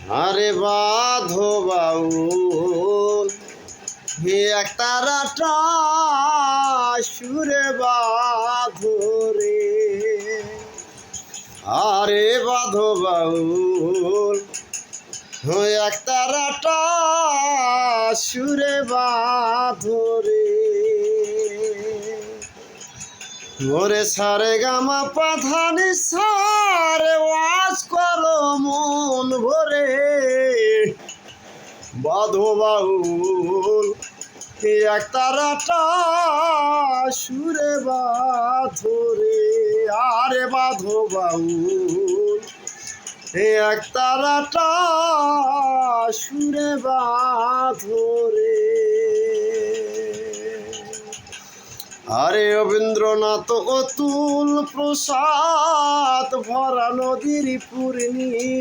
আরে বাঁধো বাউল হে একতারাটা সুরে বাঁধো রে। আরে বাঁধো বাউল হে একতারাটা সুরে বাঁধো রে। মোরে সারে গামা পাধানি সারে ওয়াজ করো মন ভরে। বাঁধো বাউল একতারাটা সুরে বাঁধো রে। আরে বাঁধো বাউল একতারাটা সুরে বাঁধো রে। আরে রবীন্দ্রনাথ অতুল প্রসাদ ভরা নদীর পূর্ণি।